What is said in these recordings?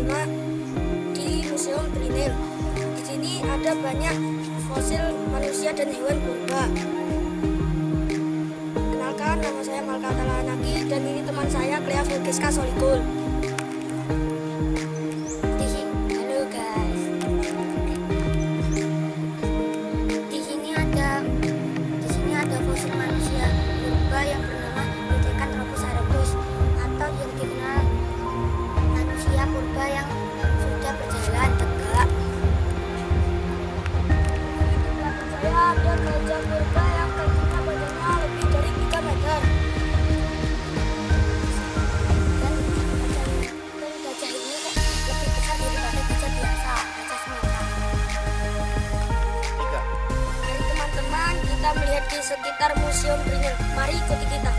kelima di Museum Trinil. Di sini ada banyak fosil manusia dan hewan purba. Kenalkan, nama saya Malka Talanaki dan ini teman saya Clea Fulgiska Solikul. Halo guys. Di sini ada fosil manusia purba yang bernama Pithecanthropus atau yang dikenal manusia purba yang sudah berjalan tegak. Saya ada gajah purba yang tingginya badannya lebih dari 3 meter. Dan gajah ini lebih besar daripada gajah biasa, gajah Sumatera. Mari teman-teman kita melihat di sekitar Museum Trinil. Mari ikuti kita.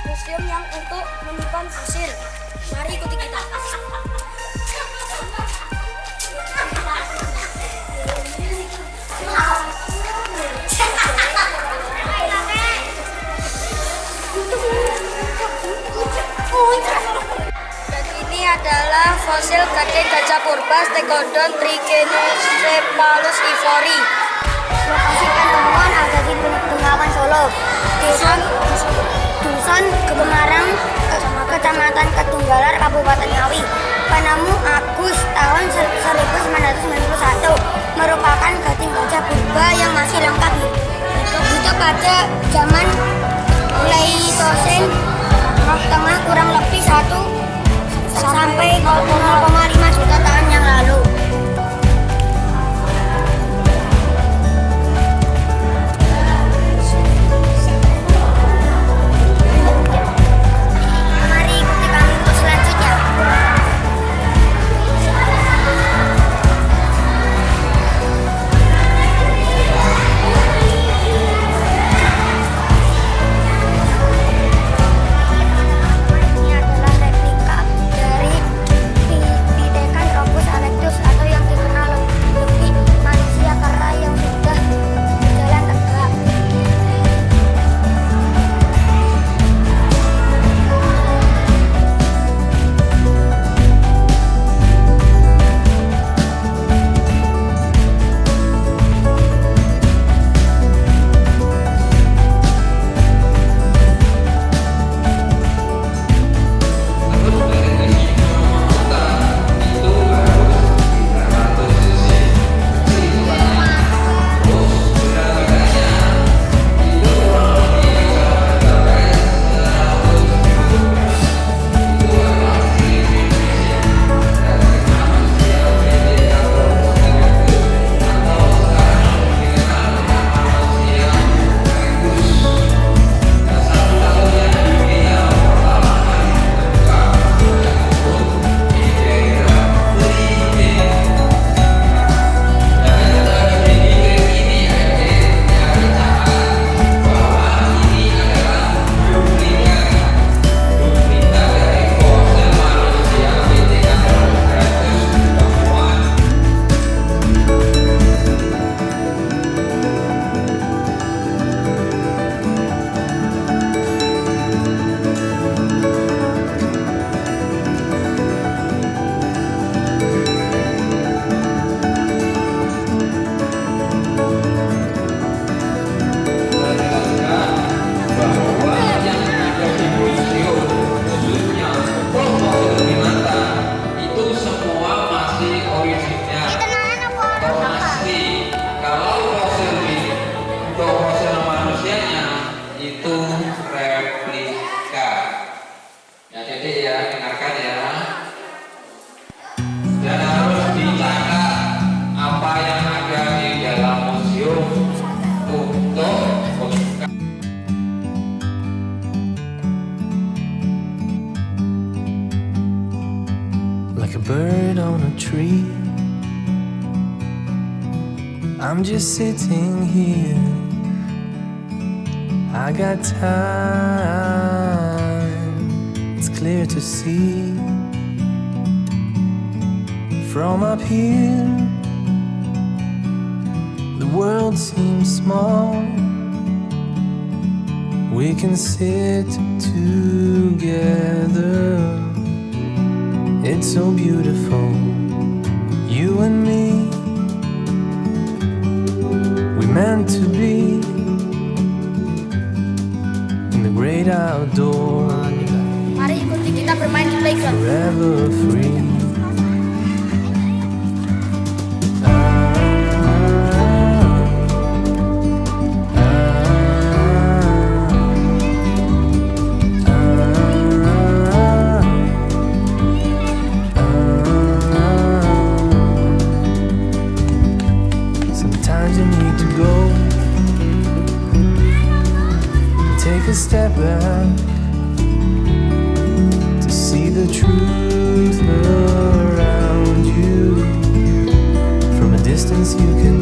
Museum yang untuk menyimpan fosil. Mari ikuti kita. Dan ini adalah fosil gading gajah purba Stegodon Trichinocephalus ivori. Lokasi penemuan ada di Bengawan Solo, Dusun Gemarang, Kecamatan Ketunggalar, Kabupaten Ngawi. Penemu Agus tahun 1991 merupakan gading gajah purba yang masih lengkap hidup pada zaman Pleistosen tengah kurang lebih 1 sampai 0,5 juta tahun yang lalu. like a bird on a tree. I'm just sitting here, I got time, it's clear to see. From up here, the world seems small. We can sit together, it's so beautiful, you and me. We meant to be in the great outdoors, Mari ikuti kita bermain di playground. forever free. Sometimes you need to go, take a step back to see the truth around you. From a distance you can